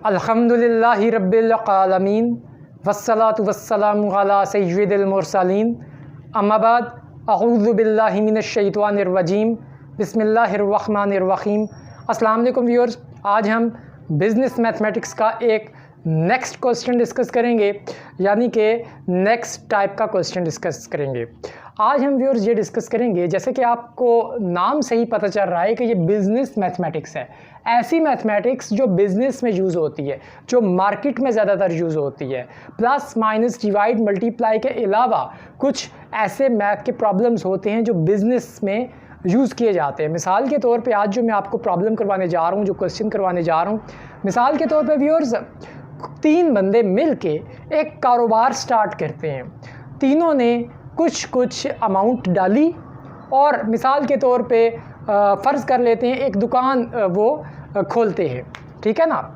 अल्हम्दुलिल्लाहि रब्बिल आलमीन वस्सलातु वस्सलामु अला सय्यिदिल मुरसलीन अम्मा बाद अऊज़ु बिल्लाहि मिनश शैतानिर रजीम बिस्मिल्लाहिर रहमानिर रहीम। अस्सलाम वालेकुम व्यूअर्स, आज हम बिज़नेस मैथमेटिक्स का एक नेक्स्ट क्वेश्चन डिस्कस करेंगे, यानी कि नेक्स्ट टाइप का क्वेश्चन डिस्कस करेंगे। आज हम व्यूअर्स ये डिस्कस करेंगे, जैसे कि आपको नाम से ही पता चल रहा है कि ये बिज़नेस मैथमेटिक्स है। ऐसी मैथमेटिक्स जो बिज़नेस में यूज़ होती है, जो मार्केट में ज़्यादातर यूज़ होती है। प्लस माइनस डिवाइड मल्टीप्लाई के अलावा कुछ ऐसे मैथ के प्रॉब्लम्स होते हैं जो बिज़नेस में यूज़ किए जाते हैं। मिसाल के तौर पे आज जो मैं आपको प्रॉब्लम करवाने जा रहा हूँ, जो क्वेश्चन करवाने जा रहा हूँ, मिसाल के तौर पे व्यूअर्स 3 बंदे मिलके एक कारोबार स्टार्ट करते हैं। तीनों ने कुछ अमाउंट डाली और मिसाल के तौर पे फ़र्ज़ कर लेते हैं एक दुकान वो खोलते हैं, ठीक है ना।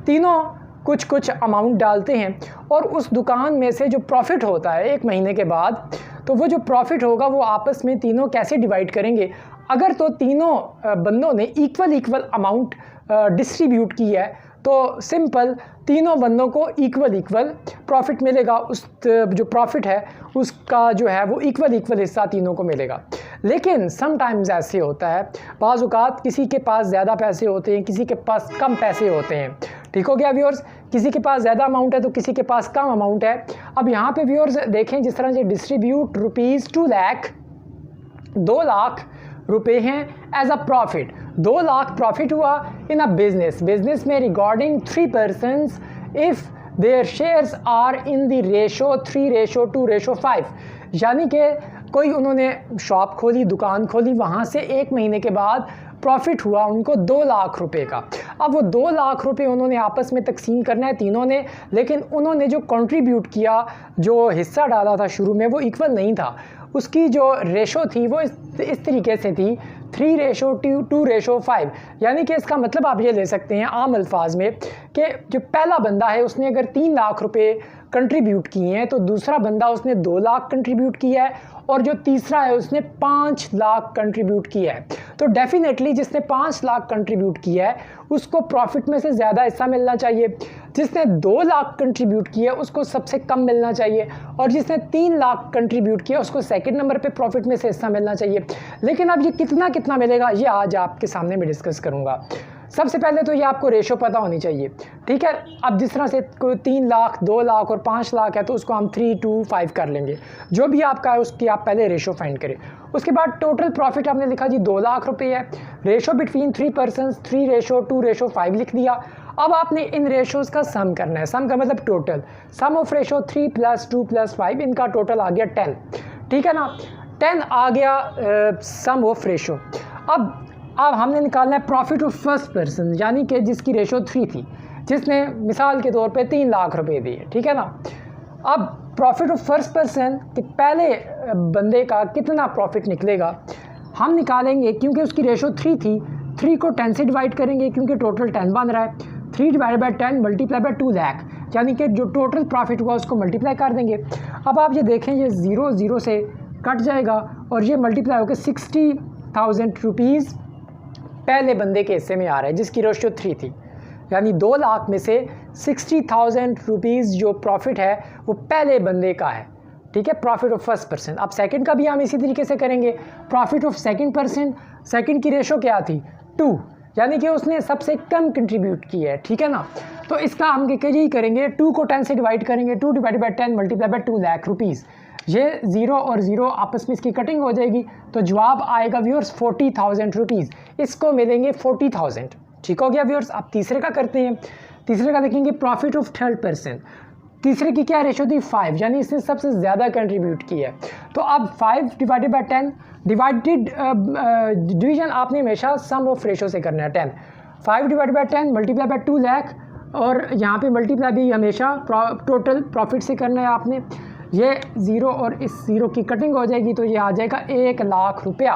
तीनों कुछ अमाउंट डालते हैं और उस दुकान में से जो प्रॉफिट होता है 1 महीने के बाद, तो वो जो प्रॉफिट होगा वो आपस में तीनों कैसे डिवाइड करेंगे। अगर तो तीनों बंदों ने इक्वल अमाउंट डिस्ट्रीब्यूट की है तो सिंपल तीनों बंदों को इक्वल प्रॉफिट मिलेगा। उस जो प्रॉफिट है उसका जो है वो इक्वल हिस्सा तीनों को मिलेगा। लेकिन समटाइम्स ऐसे होता है, बाज़ औक़ात किसी के पास ज़्यादा पैसे होते हैं, किसी के पास कम पैसे होते हैं। ठीक हो गया व्यूअर्स, किसी के पास ज़्यादा अमाउंट है तो किसी के पास कम अमाउंट है। अब यहाँ पे व्यूअर्स देखें, जिस तरह से डिस्ट्रीब्यूट रुपीज़ 2 लाख रुपए हैं as a profit. 2 lakh profit हुआ इन अ बिजनेस में regarding 3 persons if their shares are in the ratio 3:2:5। यानी कि कोई उन्होंने शॉप खोली, दुकान खोली, वहाँ से 1 महीने के बाद प्रॉफिट हुआ उनको 2 लाख रुपए का। अब वो 2 लाख रुपए उन्होंने आपस में तकसीम करना है तीनों ने, लेकिन उन्होंने जो कंट्रीब्यूट किया, जो हिस्सा डाला था शुरू में, वो इक्वल नहीं था। उसकी जो रेशो थी वो इस तरीके से थी 3:2:5। यानी कि इसका मतलब आप ये ले सकते हैं आम अल्फाज में कि जो पहला बंदा है उसने अगर 3 लाख रुपए कंट्रीब्यूट किए हैं तो दूसरा बंदा उसने 2 लाख कंट्रीब्यूट किया है और जो तीसरा है उसने 5 लाख कंट्रीब्यूट किया है। तो डेफिनेटली जिसने 5 लाख कंट्रीब्यूट किया है उसको प्रॉफिट में से ज़्यादा हिस्सा मिलना चाहिए। जिसने 2 लाख कंट्रीब्यूट किया उसको सबसे कम मिलना चाहिए और जिसने 3 लाख कंट्रीब्यूट किया उसको सेकंड नंबर पे प्रॉफिट में से हिस्सा मिलना चाहिए। लेकिन अब ये कितना मिलेगा ये आज आपके सामने मैं डिस्कस करूँगा। सबसे पहले तो ये आपको रेशो पता होनी चाहिए, ठीक है। अब जिस तरह से कोई 3 लाख, 2 लाख और 5 लाख है तो उसको हम 3:2:5 कर लेंगे। जो भी आपका है उसकी आप पहले रेशो फाइंड करें। उसके बाद टोटल प्रॉफिट आपने लिखा जी 2 लाख रुपए है। रेशो बिटवीन 3 पर्सन्स 3:2:5 लिख दिया। अब आपने इन रेशोज़ का सम करना है। सम का मतलब टोटल। सम ऑफ रेशो 3 + 2 + 5, इनका टोटल आ गया 10, ठीक है ना। 10 आ गया सम ऑफ रेशो। अब हमने निकालना है प्रॉफिट ऑफ फर्स्ट पर्सन, यानी कि जिसकी रेशो 3 थी, जिसने मिसाल के तौर पे 3 लाख रुपए दिए, ठीक है ना। अब प्रॉफिट ऑफ फर्स्ट पर्सन कि पहले बंदे का कितना प्रॉफिट निकलेगा हम निकालेंगे। क्योंकि उसकी रेशो 3 थी, 3 को 10 से डिवाइड करेंगे क्योंकि टोटल 10 बन रहा है। 3/10 × 2 लाख, यानी कि जो टोटल प्रॉफिट हुआ उसको मल्टीप्लाई कर देंगे। अब आप ये देखें, ये 0 से कट जाएगा और ये मल्टीप्लाई होकर 60,000 रुपीज़ पहले बंदे के हिस्से में आ रहा है जिसकी रेशो 3 थी। यानी 2 लाख में से 60,000 रुपीज़ जो प्रॉफिट है वो पहले बंदे का है, ठीक है, प्रॉफिट ऑफ फर्स्ट पर्सन। अब सेकंड का भी हम इसी तरीके से करेंगे। Profit of second person, second की रेशो क्या थी 2, यानी कि उसने सबसे कम कंट्रीब्यूट किया है, ठीक है ना। तो इसका हम यही करेंगे, 2 को 10 से डिवाइड करेंगे, 2/10 × 2 लाख रुपीज़। ये 0 और 0 आपस में इसकी कटिंग हो जाएगी तो जवाब आएगा व्यूअर्स 40,000 रुपीज़। इसको मिलेंगे 40,000, ठीक हो गया व्यूअर्स। आप तीसरे का करते हैं। तीसरे का देखेंगे प्रॉफिट ऑफ थर्ड पर्सन। तीसरे की क्या रेशो थी 5, यानी इसने सबसे ज़्यादा कंट्रीब्यूट किया है। तो अब 5/10 डिवाइडेड डिवीजन आपने हमेशा सम ऑफ रेशो से करना है 10। 5/10 × 2 लाख और यहाँ पे मल्टीप्लाई भी हमेशा टोटल प्रॉफिट से करना है आपने। ये 0 और इस 0 की कटिंग हो जाएगी तो ये आ जाएगा 1 लाख रुपया।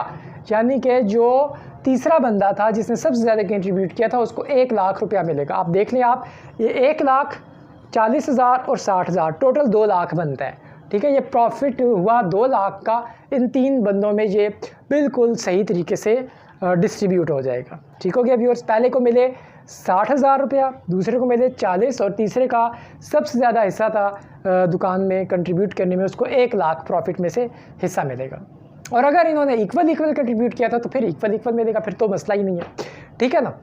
यानी कि जो तीसरा बंदा था जिसने सबसे ज़्यादा कंट्रीब्यूट किया था उसको 1 लाख रुपया मिलेगा। आप देख लें, आप ये 1,40,000 और 60,000 टोटल 2 लाख बनता है, ठीक है। ये प्रॉफिट हुआ 2 लाख का। इन 3 बंदों में ये बिल्कुल सही तरीके से डिस्ट्रीब्यूट हो जाएगा, ठीक हो गया व्यूअर्स। पहले को मिले 60,000 रुपया, दूसरे को मिले 40 और तीसरे का सबसे ज़्यादा हिस्सा था दुकान में कंट्रीब्यूट करने में, उसको 1 लाख प्रॉफिट में से हिस्सा मिलेगा। और अगर इन्होंने इक्वल कंट्रीब्यूट किया था तो फिर इक्वल मिलेगा, फिर तो मसला ही नहीं है, ठीक है ना।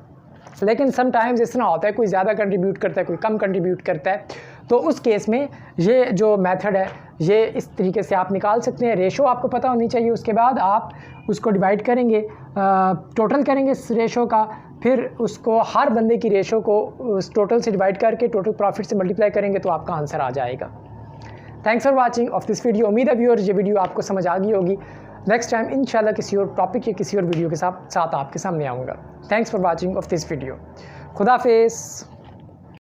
लेकिन समटाइम्स इस तरह होता है, कोई ज़्यादा कंट्रीब्यूट करता है, कोई कम कंट्रीब्यूट करता है, तो उस केस में ये जो मेथड है ये इस तरीके से आप निकाल सकते हैं। रेशो आपको पता होनी चाहिए, उसके बाद आप उसको डिवाइड करेंगे, टोटल करेंगे इस रेशो का, फिर उसको हर बंदे की रेशो को उस टोटल से डिवाइड करके टोटल प्रॉफिट से मल्टीप्लाई करेंगे तो आपका आंसर आ जाएगा। Thanks for watching of this video. उम्मीद है व्यूअर्स ये वीडियो आपको समझ आ गई होगी। नेक्स्ट टाइम इंशाल्लाह किसी और टॉपिक या किसी और वीडियो के साथ आपके सामने आऊँगा। Thanks for watching of this video. खुदा हाफिज़।